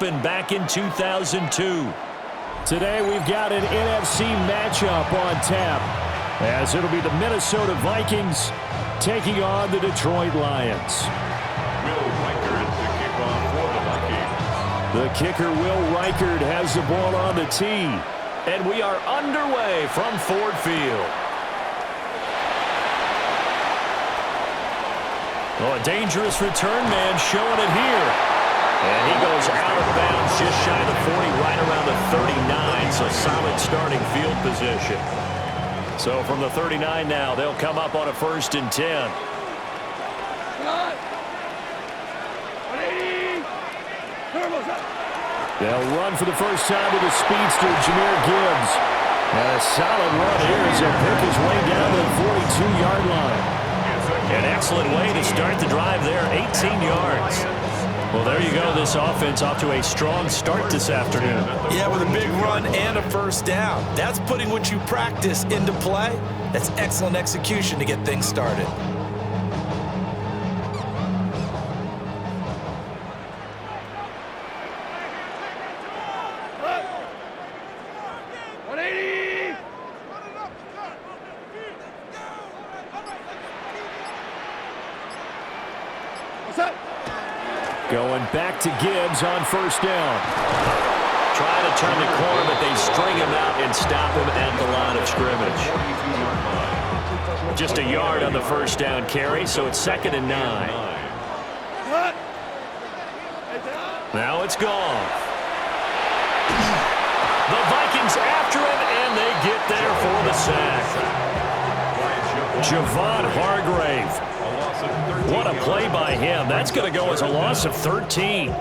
back in 2002. Today we've got an NFC matchup on tap, as it'll be the Minnesota Vikings taking on the Detroit Lions. Will Reichard to kick off for the Vikings. The kicker, Will Reichard, has the ball on the tee. And we are underway from Ford Field. Oh, a dangerous return man showing it here. And he goes out of bounds just shy of the 40, right around the 39. So solid starting field position. So from the 39 now, they'll come up on a 1st and 10. They'll run for the first time with the speedster, Jahmyr Gibbs. And a solid run here as he'll pick his way down to the 42-yard line. An excellent way to start the drive there, 18 yards. Well, there you go. This offense off to a strong start this afternoon. Yeah, with a big run and a first down. That's putting what you practice into play. That's excellent execution to get things started. Going back to Gibbs on first down. Trying to turn the corner, but they string him out and stop him at the line of scrimmage. Just a yard on the first down carry, so it's 2nd and 9. Now it's gone. The Vikings after him, and they get there for the sack. Javon Hargrave. What a play by him. That's going to go as a loss of 13.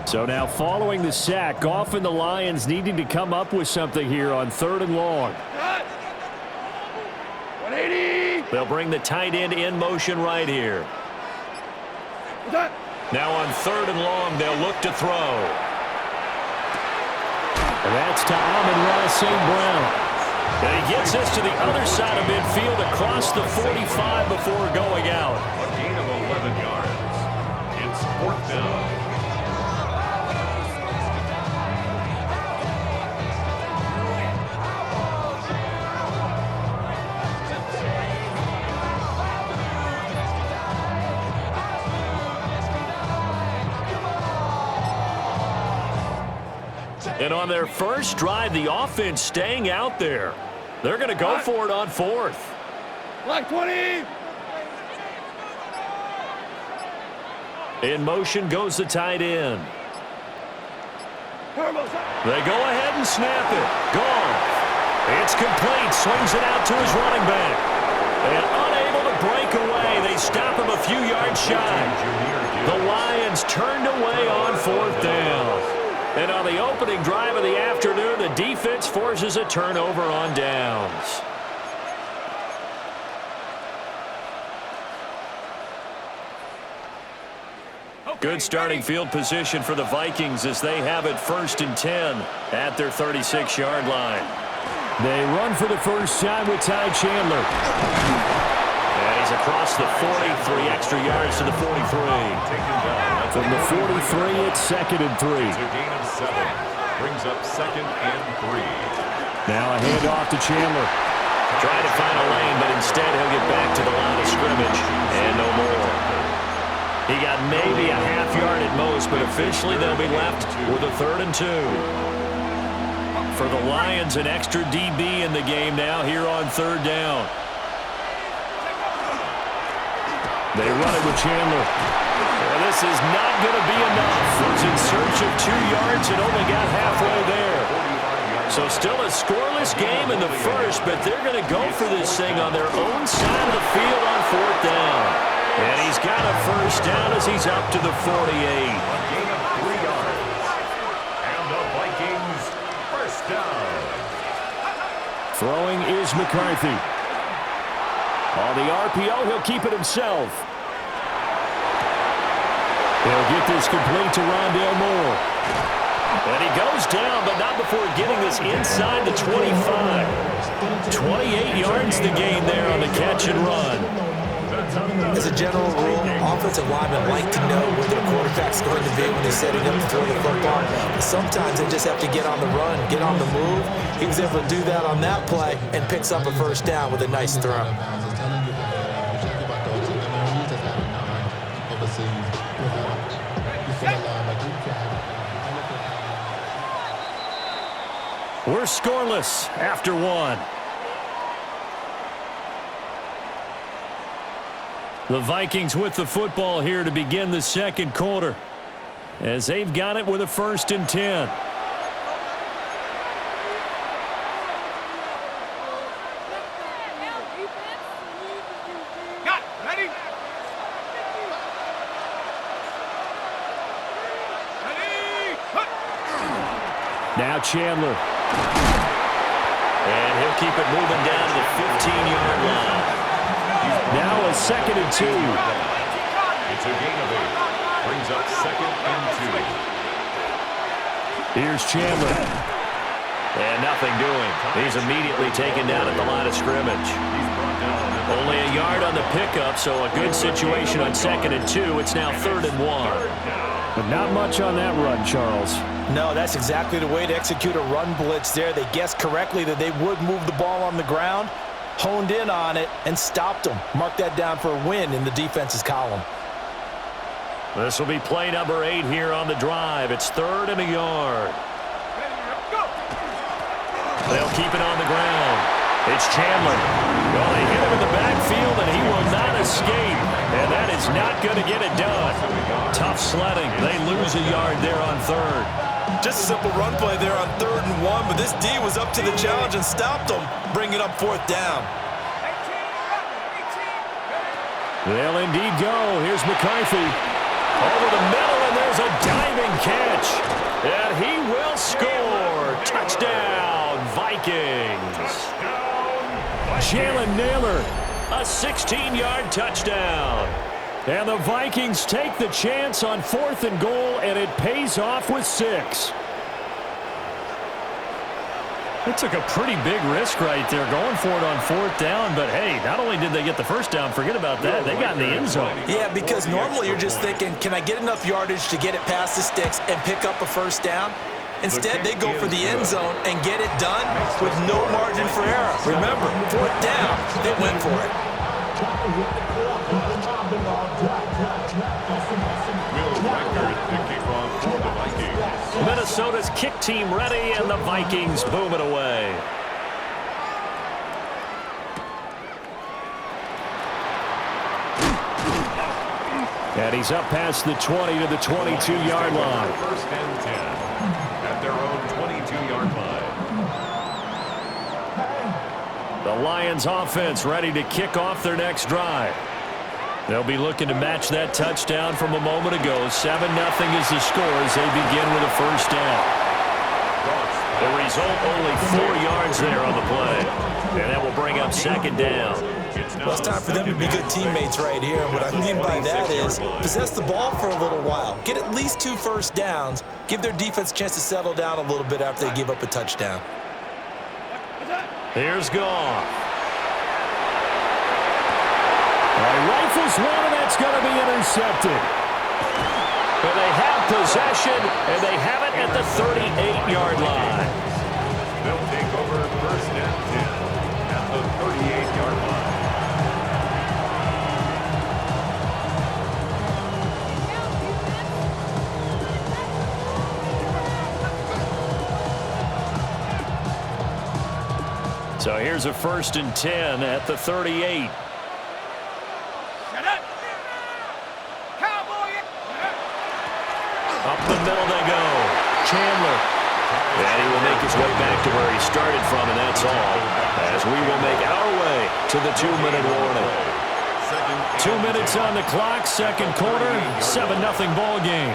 So now following the sack, Goff and the Lions needing to come up with something here on 3rd and long. They'll bring the tight end in motion right here. Now on 3rd and long, they'll look to throw. And that's to Amon-Ra St. Brown. And he gets this to the other side of midfield across the 45 before going out. A gain of 11 yards. It's 4th down. And on their first drive, the offense staying out there. They're going to go for it on 4th. Black 20. In motion goes the tight end. They go ahead and snap it. Gone. It's complete. Swings it out to his running back. And unable to break away. They stop him a few yards shy. The Lions turned away on 4th down. And on the opening drive of the afternoon, the defense forces a turnover on downs. Good starting field position for the Vikings as they have it 1st and 10 at their 36-yard line. They run for the first time with Ty Chandler. And he's across the 40, 3 extra yards to the 43. From the 43, it's 2nd and 3. It's a gain of 7. Brings up 2nd and 3. Now a handoff to Chandler. Trying to find a lane, but instead he'll get back to the line of scrimmage. And no more. He got maybe a half yard at most, but officially they'll be left with a 3rd and 2. For the Lions, an extra DB in the game now here on 3rd down. They run it with Chandler. Well, this is not going to be enough. Was in search of 2 yards and only got halfway there. So still a scoreless game in the first, but they're going to go for this thing on their own side of the field on 4th down. And he's got a first down as he's up to the 48. A gain of 3 yards. And the Vikings first down. Throwing is McCarthy. On the RPO, he'll keep it himself. They'll get this complete to Rondale Moore. And he goes down, but not before getting this inside the 25. 28 yards the gain there on the catch and run. As a general rule, offensive linemen like to know where their quarterback's going to be when he's setting up to throw the football. But sometimes they just have to get on the run, get on the move. He was able to do that on that play and picks up a first down with a nice throw. We're scoreless after one. The Vikings with the football here to begin the second quarter, as they've got it with a 1st and 10. Got it. Ready? Ready? Hut. Now Chandler. And he'll keep it moving down to the 15-yard line. Now a 2nd and 2. It's a gain of 8. Brings up 2nd and 2. Here's Chandler. And nothing doing. He's immediately taken down at the line of scrimmage. Only a yard on the pickup, so a good situation on 2nd and 2. It's now 3rd and 1. But not much on that run, Charles. No, that's exactly the way to execute a run blitz there. They guessed correctly that they would move the ball on the ground, honed in on it, and stopped them. Mark that down for a win in the defense's column. This will be play number 8 here on the drive. It's 3rd and a yard. They'll keep it on the ground. It's Chandler. Well, they hit him in the backfield, and he will not escape. And that is not going to get it done. Tough sledding. They lose a yard there on 3rd. Just a simple run play there on 3rd and 1, but this D was up to the challenge and stopped them, bringing up 4th down. They'll indeed go. Here's McCarthy. Over the middle, and there's a diving catch. And he will score. Touchdown, Vikings. Jalen Naylor, a 16-yard touchdown. And the Vikings take the chance on 4th and goal, and it pays off with 6. They took a pretty big risk right there going for it on 4th down, but hey, not only did they get the first down, forget about that, they got in the end zone. Yeah, because normally you're just thinking, can I get enough yardage to get it past the sticks and pick up a first down? Instead, they go for the end zone and get it done with no margin for error. Remember, 4th down, they went for it. Minnesota's kick team ready, and the Vikings boom it away. And he's up past the 20 to the 22-yard line. 1st and 10 at their own 22-yard line. The Lions offense ready to kick off their next drive. They'll be looking to match that touchdown from a moment ago. 7-0 is the score as they begin with a first down. The result, only 4 yards there on the play. And that will bring up 2nd down. Well, it's time for them to be good teammates right here. And what I mean by that is possess the ball for a little while. Get at least 2 first downs. Give their defense a chance to settle down a little bit after they give up a touchdown. Here's Goff. Rifles one, and that's going to be intercepted. But they have possession, and they have it at the 38-yard line. They'll take over 1st and 10 at the 38-yard line. So here's a 1st and 10 at the 38. Up the middle they go. Chandler. And he will make his way back to where he started from, and that's all. As we will make our way to the 2-minute warning. 2 minutes on the clock, second quarter, 7-0 ball game.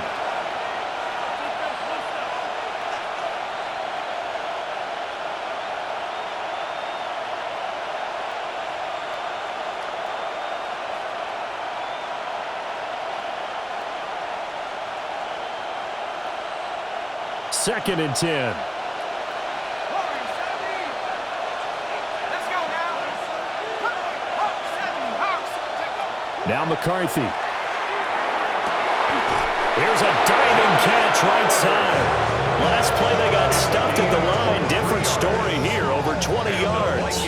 Second and 10. Let's go now. Now McCarthy. Here's a diving catch right side. Last play they got stuffed at the line. Different story here, over 20 yards.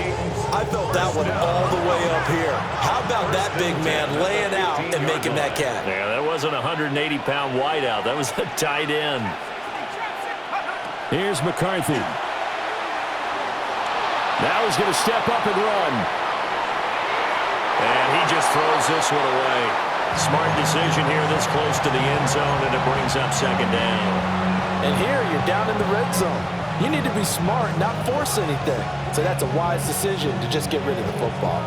I felt that one all the way up here. How about that big man laying out and making that catch? Yeah, that wasn't a 180-pound wideout. That was a tight end. Here's McCarthy. Now he's going to step up and run. And he just throws this one away. Smart decision here this close to the end zone, and it brings up second down. And here you're down in the red zone. You need to be smart, not force anything. So that's a wise decision to just get rid of the football.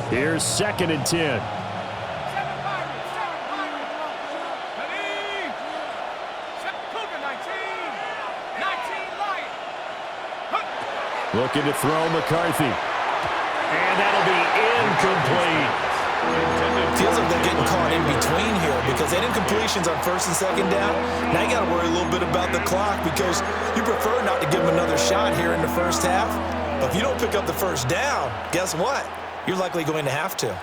Here's 2nd and 10. Looking to throw McCarthy. And that'll be incomplete. Feels like they're getting caught in between here because they had incompletions on 1st and 2nd down. Now you got to worry a little bit about the clock because you prefer not to give them another shot here in the first half. But if you don't pick up the first down, guess what? You're likely going to have to.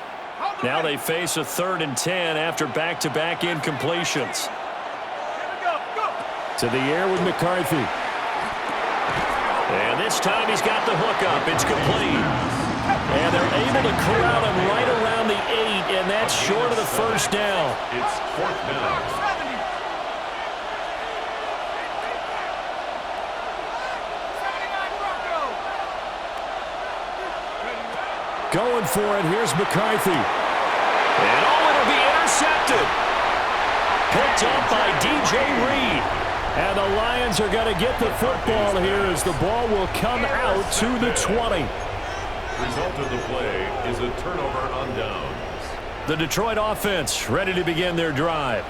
Now they face a 3rd and 10 after back-to-back incompletions. To the air with McCarthy. And this time he's got the hook up. It's complete. And they're able to corral him right around the 8, and that's short of the first down. It's 4th down. Going for it. Here's McCarthy. And it'll be intercepted. Picked up by DJ Reed. And the Lions are going to get the football here as the ball will come out to the 20. Result of the play is a turnover on downs. The Detroit offense ready to begin their drive.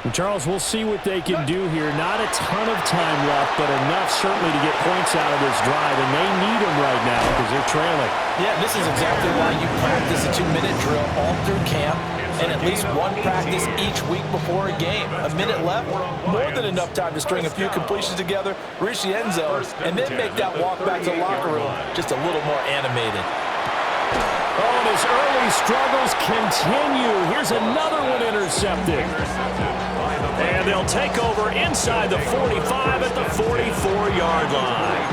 And Charles, we'll see what they can do here. Not a ton of time left, but enough certainly to get points out of this drive, and they need them right now because they're trailing. Yeah, this is exactly why you practice a 2-minute drill all through camp and at least one practice each week before a game. A minute left, more than enough time to string a few completions together, reach the end zone, and then make that walk back to the locker room just a little more animated. Oh, and his early struggles continue. Here's another one intercepted. And they'll take over inside the 45 at the 44-yard line.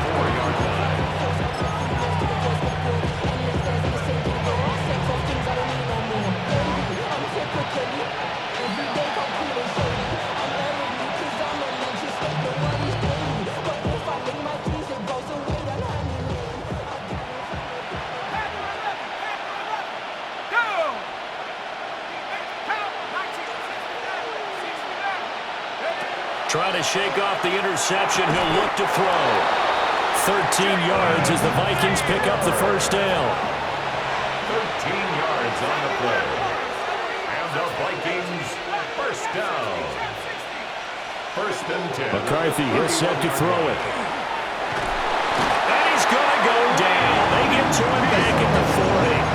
Trying to shake off the interception. He'll look to throw. 13 yards as the Vikings pick up the first down. 13 yards on the play. And the Vikings first down. 1st and 10. McCarthy is set to throw it. And he's going to go down. They get to him back at the 40.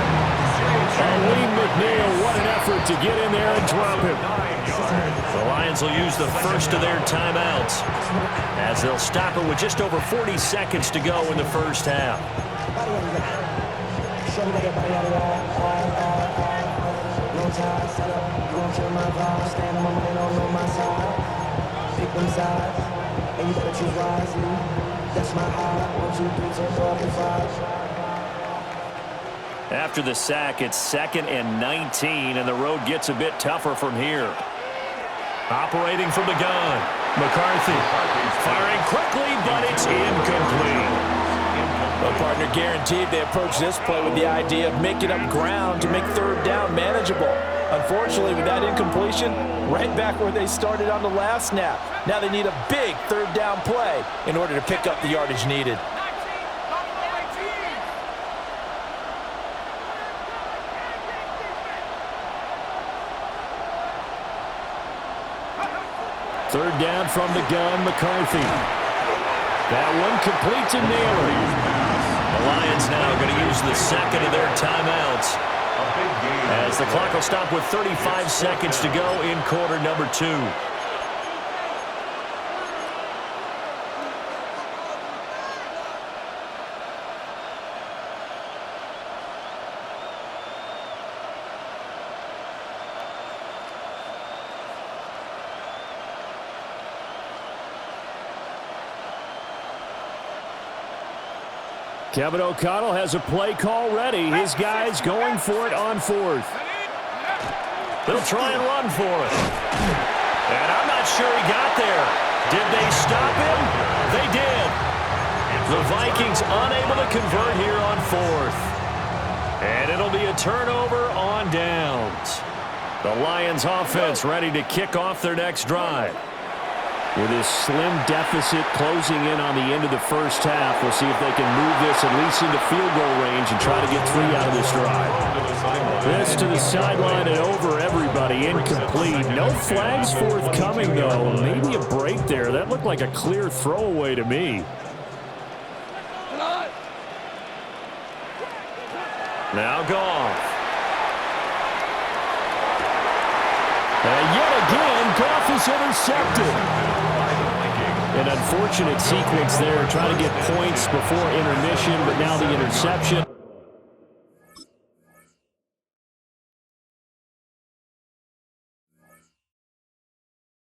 Lee McNeil, what an effort to get in there and drop him. The Lions will use the first of their timeouts as they'll stop it with just over 40 seconds to go in the first half. After the sack, it's 2nd and 19, and the road gets a bit tougher from here. Operating from the gun, McCarthy firing quickly, but it's incomplete. Well, partner, guaranteed they approach this play with the idea of making up ground to make 3rd down manageable. Unfortunately, with that incompletion, right back where they started on the last snap. Now they need a big 3rd down play in order to pick up the yardage needed. Third down from the gun, McCarthy. That one complete to Naylor. The Lions now going to use the second of their timeouts as the clock will stop with 35 seconds to go in quarter number 2. Kevin O'Connell has a play call ready. His guys going for it on fourth. They'll try and run for it. And I'm not sure he got there. Did they stop him? They did. The Vikings unable to convert here on fourth. And it'll be a turnover on downs. The Lions offense ready to kick off their next drive. With this slim deficit closing in on the end of the first half, we'll see if they can move this at least into field goal range and try to get 3 out of this drive. This to the sideline and over everybody. Incomplete. No flags forthcoming, though. Maybe a break there. That looked like a clear throwaway to me. Now Goff. And yet again, Goff is intercepted. An unfortunate sequence there, trying to get points before intermission, but now the interception.